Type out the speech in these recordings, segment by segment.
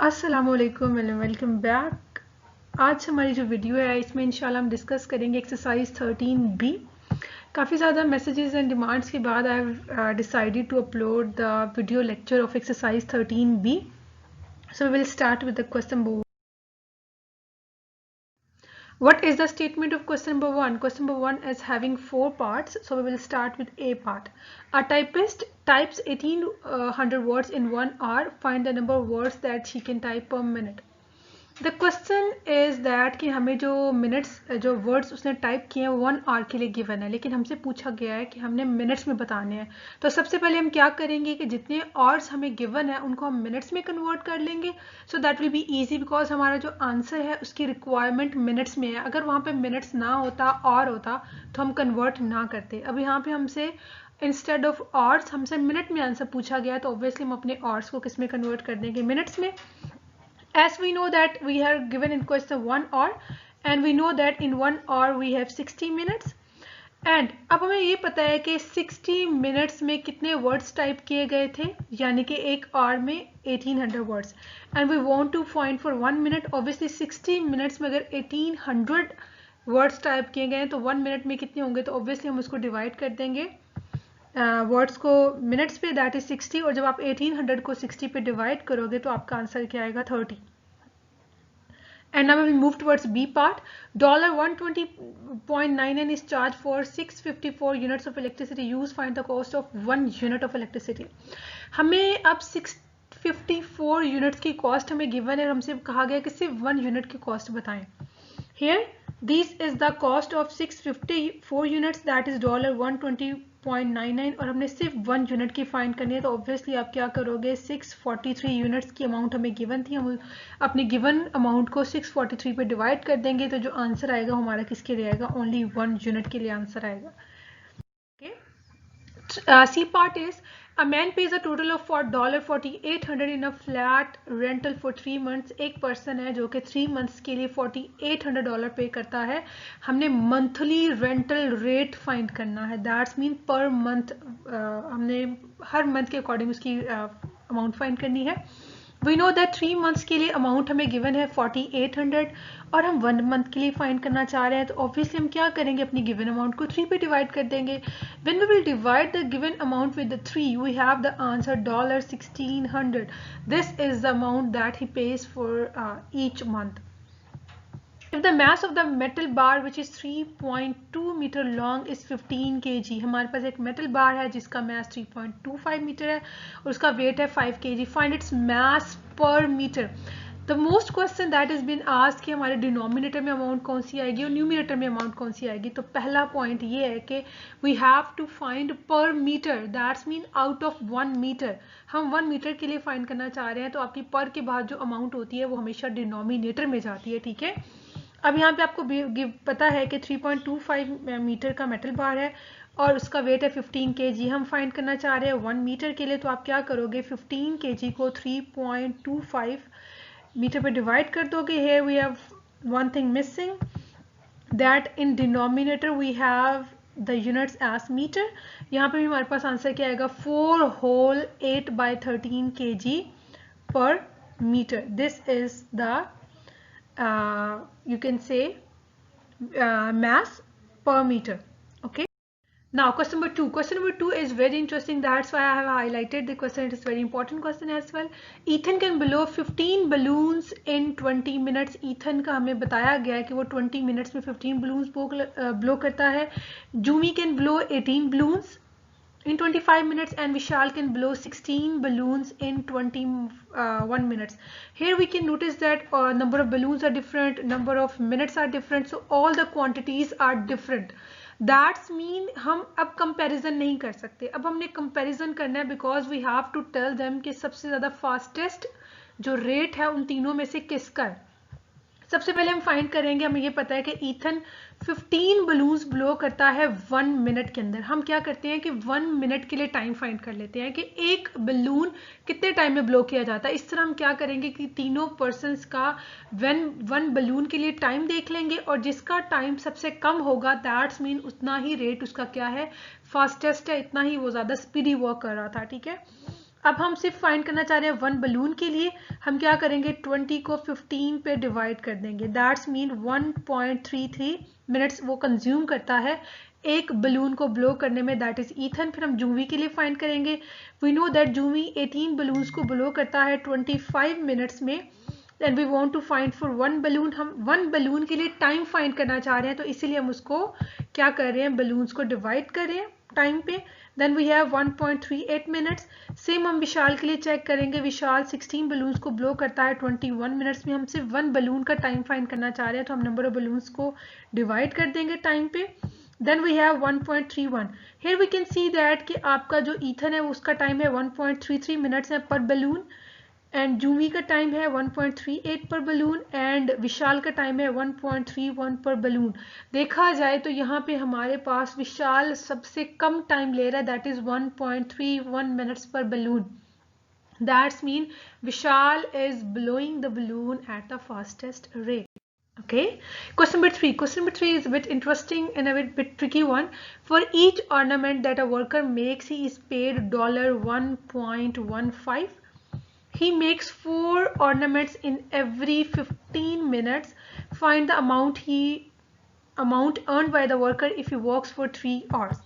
अस्सलामुअलैकुम and welcome back. आज हमारी जो वीडियो है इसमें इंशाल्लाह हम डिस्कस करेंगे एक्सरसाइज 13B। काफ़ी ज़्यादा मैसेजेस एंड डिमांड्स के बाद I have decided to upload the video lecture of exercise 13B। So we will start with the question number 1. What is the statement of question number 1? Question number 1 is having 4 parts. So we will start with A part. A typist types 1800 words in 1 hour. Find the number of words that she can type per minute. The question is that कि हमें जो minutes जो words उसने type किए हैं 1 our के लिए given है, लेकिन हमसे पूछा गया है कि हमने मिनट्स में बताने हैं। तो सबसे पहले हम क्या करेंगे कि जितने आवर्स हमें गिवन है उनको हम मिनट्स में कन्वर्ट कर लेंगे। So that will be easy because हमारा जो आंसर है उसकी रिक्वायरमेंट मिनट्स में है। अगर वहाँ पे मिनट्स ना होता और होता तो हम कन्वर्ट ना करते। अब यहाँ पे हमसे इंस्टेड ऑफ आवर्स हमसे मिनट में आंसर पूछा गया है, तो ऑब्वियसली हम अपने आवर्स को किस में कन्वर्ट कर देंगे? मिनट्स में। As we know that we are given in question 1 hour and we know that in 1 hour we have 60 minutes and अब हमें ये पता है कि 60 मिनट्स में कितने वर्ड्स टाइप किए गए थे, यानी कि एक आवर में 1800 words and we want to find for 1 minute. Obviously 60 minutes में अगर 1800 वर्ड्स टाइप किए गए हैं तो 1 मिनट में कितने होंगे? तो ऑब्वियसली हम उसको डिवाइड कर देंगे वर्ड्स को मिनट्स पे, दैट इज 60, और जब आप 1800 को 60 पे डिवाइड करोगे तो आपका आंसर क्या आएगा? 30. And now we will move towards B part. $120.99 is charged for 654 units of electricity used. Find the cost of 1 unit of electricity. हमें अब 654 यूनिट्स की कॉस्ट हमें गिवन है, हमसे कहा गया कि सिर्फ 1 यूनिट की कॉस्ट बताएं। Here this is the cost of 654 units, that is $120.99, और हमने सिर्फ 1 यूनिट की फाइंड करनी है। तो ऑब्वियसली आप क्या करोगे? 643 यूनिट्स की अमाउंट हमें गिवन थी, हम अपनी गिवन अमाउंट को 643 पे डिवाइड कर देंगे, तो जो आंसर आएगा हमारा किसके लिए आएगा? ओनली 1 यूनिट के लिए आंसर आएगा। Okay, C part is a man pays a total of $4800 in a flat rental for 3 months. एक पर्सन है जो कि 3 मंथ्स के लिए $4800 पे करता है। हमने मंथली रेंटल रेट फाइंड करना है, दैट्स मीन पर मंथ। हमने हर मंथ के अकॉर्डिंग उसकी अमाउंट फाइंड करनी है। वी नो दैट 3 मंथ्स के लिए अमाउंट हमें गिवन है 4800 और हम 1 मंथ के लिए फाइंड करना चाह रहे हैं, तो ऑब्वियसली हम क्या करेंगे? अपनी गिवन अमाउंट को 3 पे डिवाइड कर देंगे। When we will divide the given amount with the 3 we have the answer $1600. This is the amount that he pays for each month. If the mass of the metal bar which is 3.2 meter long is 15 kg, हमारे पास एक metal bar है जिसका मास 3.25 metre है और उसका wait है 5 kg. Find its mass per meter. The most question that is been asked कि हमारे डिनोमिनेटर में अमाउंट कौन सी आएगी और न्यूमिनेटर में अमाउंट कौन सी आएगी। तो पहला पॉइंट ये है कि we have to find per meter, that's mean out of 1 meter. हम 1 मीटर के लिए फाइंड करना चाह रहे हैं, तो आपकी पर के बाद जो अमाउंट होती है वो हमेशा डिनोमिनेटर में जाती है, ठीक है। अब यहाँ पे आपको पता है कि 3.25 मीटर का मेटल बार है और उसका वेट है 15 kg। हम फाइंड करना चाह रहे हैं 1 मीटर के लिए, तो आप क्या करोगे? 15 kg को 3.25 मीटर पे डिवाइड कर दोगे। Here we have one thing missing, that in denominator we have the units as meter. यहाँ पे भी हमारे पास आंसर क्या आएगा? 4 whole 8/13 kg per meter. This is the you can say mass per meter. Okay, now question number 2. Question number 2 is very interesting, that's why I have highlighted the question. It is very important question as well. Ethan can blow 15 balloons in 20 minutes. Ethan का हमें बताया गया है कि वो 20 minutes में 15 balloons blow करता है. Jumi can blow 18 balloons in 25 minutes and Vishal can blow 16 balloons in 21 minutes. Here we can notice that number of balloons are different, number of minutes are different, so all the quantities are different. That's mean हम अब comparison नहीं कर सकते। अब हमने comparison करना है because we have to tell them कि सबसे ज़्यादा फास्टेस्ट जो रेट है उन तीनों में से किसका है। सबसे पहले हम फाइंड करेंगे, हमें ये पता है कि ईथन 15 बलून्स ब्लो करता है 1 मिनट के अंदर। हम क्या करते हैं कि 1 मिनट के लिए टाइम फाइंड कर लेते हैं कि एक बलून कितने टाइम में ब्लो किया जाता है। इस तरह हम क्या करेंगे कि तीनों पर्सनस का 1 बलून के लिए टाइम देख लेंगे और जिसका टाइम सबसे कम होगा दैट्स मीन उतना ही रेट उसका क्या है? फास्टेस्ट है, इतना ही वो ज़्यादा स्पीडी वर्क कर रहा था, ठीक है। अब हम सिर्फ फाइंड करना चाह रहे हैं वन बलून के लिए, हम क्या करेंगे 20 को 15 पे डिवाइड कर देंगे, दैट्स मीन 1.33 मिनट्स वो कंज्यूम करता है एक बलून को ब्लो करने में, दैट इज ईथन। फिर हम जूवी के लिए फाइंड करेंगे, we know that Juvi 18 balloons को ब्लो करता है 25 मिनट्स में, and we want to find for one balloon, हम वन बलून के लिए टाइम फाइंड करना चाह रहे हैं, तो इसीलिए हम उसको क्या कर रहे हैं, बलून्स को डिवाइड कर रहे हैं टाइम पे, then we have 1.38 minutes. Same हम विशाल के लिए चेक करेंगे, विशाल 16 बलून्स को ब्लो करता है 21 मिनट्स में, हम सिर्फ वन बलून का टाइम फाइंड करना चाह रहे हैं, तो हम नंबर ऑफ बलून्स को डिवाइड कर देंगे टाइम पे, then we have 1.31। Here we can see that कि आपका जो ईथन है उसका टाइम है 1.33 मिनट्स है पर बलून, एंड जूवी का टाइम है 1.38 पर बलून, एंड विशाल का टाइम है 1.31 पर बलून। देखा जाए तो यहाँ पे हमारे पास विशाल सबसे कम टाइम ले रहा है, दैट इज 1.31 मिनट्स पर balloon, that's mean Vishal is blowing the balloon at the fastest rate. Okay, question number 3. Question number 3 is a bit interesting and a bit tricky one. For each ornament that a worker makes, he is paid $1.15. He makes 4 ornaments in every 15 minutes. Find the amount earned by the worker if he works for 3 hours.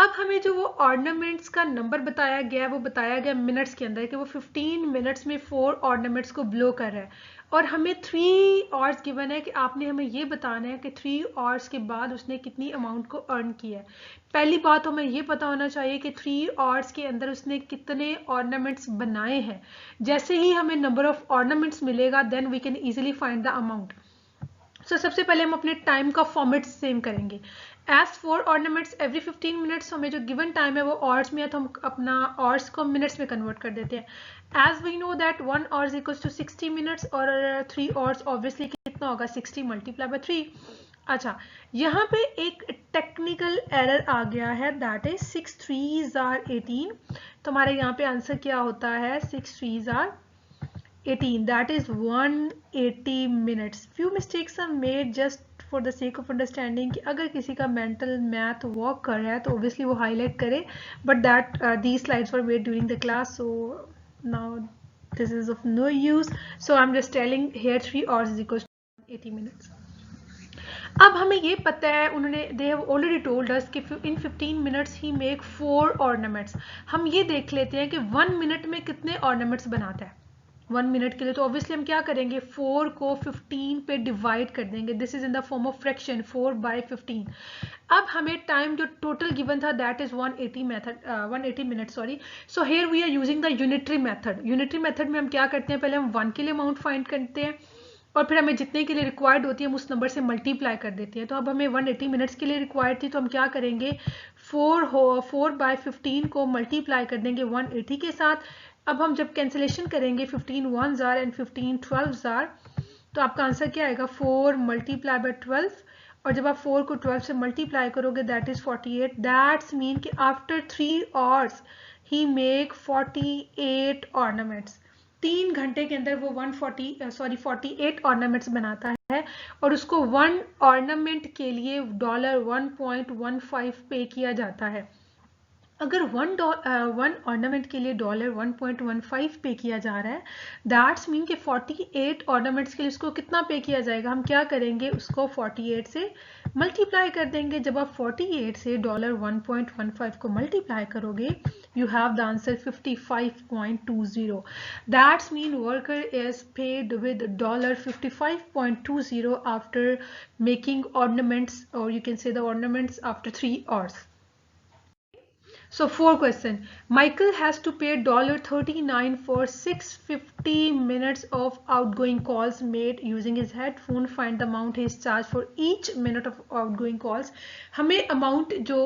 अब हमें जो वो ornaments का number बताया गया है वो बताया गया मिनट्स के अंदर कि वो 15 मिनट्स में 4 ऑर्नामेंट्स को ब्लो कर रहा है, और हमें 3 आवर्स गिवन है कि आपने हमें ये बताना है कि 3 आवर्स के बाद उसने कितनी अमाउंट को अर्न किया है। पहली बात हमें ये पता होना चाहिए कि 3 आवर्स के अंदर उसने कितने ऑर्नामेंट्स बनाए हैं। जैसे ही हमें नंबर ऑफ ऑर्नामेंट्स मिलेगा then we can easily find the amount. So सबसे पहले हम अपने टाइम का फॉर्मेट सेम करेंगे, एज 4 ऑर्नामेंट्स एवरी 15 मिनट्स, हमें जो गिवन टाइम है वो आवर्स में है तो हम अपना आवर्स को मिनट्स में कन्वर्ट कर देते हैं। As we know that 1 hours equals to 60 minutes, और 3 आवर्स ऑब्वियसली कितना होगा 60 मल्टीप्लाई बाय 3। अच्छा, यहाँ पे एक टेक्निकल एरर आ गया है, दैट इज 6 3s are 18, तो हमारे यहाँ पे आंसर क्या होता है 6 3s are 18, that is 180 minutes. Few mistakes are made just for the sake of understanding कि अगर किसी का mental math work कर रहा है तो obviously वो highlight करे, but that these slides were made during the class, so now this is of no use, so I'm just telling here 3 hours is equals to 80 minutes. अब हमें ये पता है, उन्होंने they have already told us कि in 15 minutes he make 4 ornaments. हम ये देख लेते हैं कि 1 मिनट में कितने ornaments बनाता है 1 मिनट के लिए, तो ऑब्वियसली हम क्या करेंगे 4 को 15 पे डिवाइड कर देंगे, this is in the form of fraction 4/15। अब हमें टाइम जो टोटल गिवन था that is 180 minute sorry, so here we are using the unitary method. Unitary method में हम क्या करते हैं, पहले हम 1 के लिए अमाउंट फाइंड करते हैं और फिर हमें जितने के लिए रिक्वायर्ड होती है हम उस नंबर से मल्टीप्लाई कर देते हैं। तो अब हमें 180 मिनट्स के लिए रिक्वायर्ड थी, तो हम क्या करेंगे 4/15 को मल्टीप्लाई कर देंगे 180 के साथ। अब हम जब कैंसिलेशन करेंगे 15 1s are and 15 12s are, तो आपका आंसर क्या आएगा 4 मल्टीप्लाई बाय 12, और जब आप 4 को 12 से मल्टीप्लाई करोगे दैट इज 48, दैट्स मीन कि आफ्टर 3 आवर्स ही मेक 48 ऑर्नामेंट्स। 3 घंटे के अंदर वो 48 ऑर्नामेंट्स बनाता है, और उसको 1 ऑर्नामेंट के लिए $1.15 पे किया जाता है। अगर 1 ऑर्नामेंट के लिए $1.15 पे किया जा रहा है, दैट्स मीन कि 48 ऑर्नामेंट्स के लिए उसको कितना पे किया जाएगा, हम क्या करेंगे उसको 48 से मल्टीप्लाई कर देंगे। जब आप 48 से $1.15 को मल्टीप्लाई करोगे you have the answer 55.20, that's mean worker is paid with $55.20 after making ornaments, और you can say the ornaments after 3 hours. So 4 question. Michael has to pay $39 for 650 minutes of outgoing calls made using his headphone. Find the amount he is charged for each minute of outgoing calls. हमें amount जो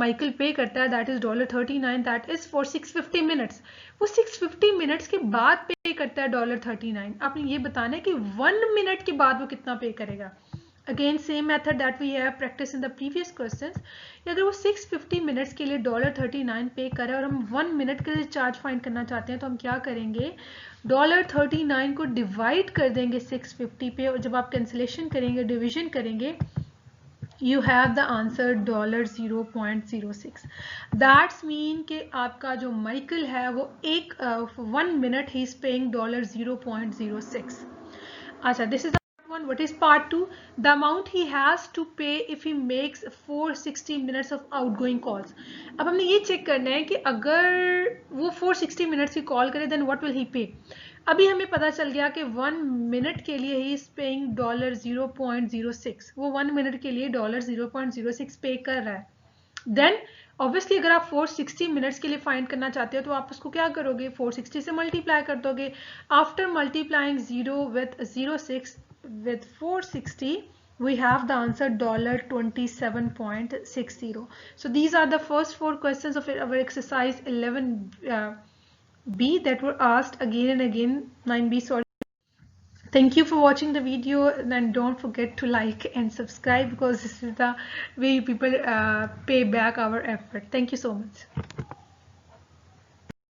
Michael pay करता है that is $39, that is for 650 minutes. वो 650 minutes के बाद pay करता है $39. आपने ये बताना है कि 1 minute के बाद वो कितना pay करेगा। Again same method that we have practiced in the previous questions. अगर वो 650 मिनट्स के लिए $39 पे करे और हम 1 मिनट के लिए चार्ज फाइंड करना चाहते हैं, तो हम क्या करेंगे $39 को डिवाइड कर देंगे 650 पे, और जब आप कैंसिलेशन करेंगे डिवीजन करेंगे you have the answer $0.06. That's mean कि आपका जो माइकल है वो 1 minute he is paying $0.06. अच्छा, this is the part 1. What is part 2? The amount he has to pay if he makes 460 minutes of outgoing calls. अब हमने ये check करना है कि अगर वो 460 minutes की कॉल करे then what will he pay? अभी हमें पता चल गया कि 1 minute के लिए ही is paying $0.06. वो 1 minute के लिए $0.06 पे कर रहा है. देन ऑब्वियसली अगर आप 460 मिनट्स के लिए फाइंड करना चाहते हो तो आप उसको क्या करोगे, 460 से मल्टीप्लाई कर दोगे. After multiplying 0 with 06 with 460 we have the answer $27.60. So these are the first 4 questions of our exercise 11B that were asked again and again. 9B solved. Thank you for watching the video, and don't forget to like and subscribe because this is the way people pay back our effort. Thank you so much.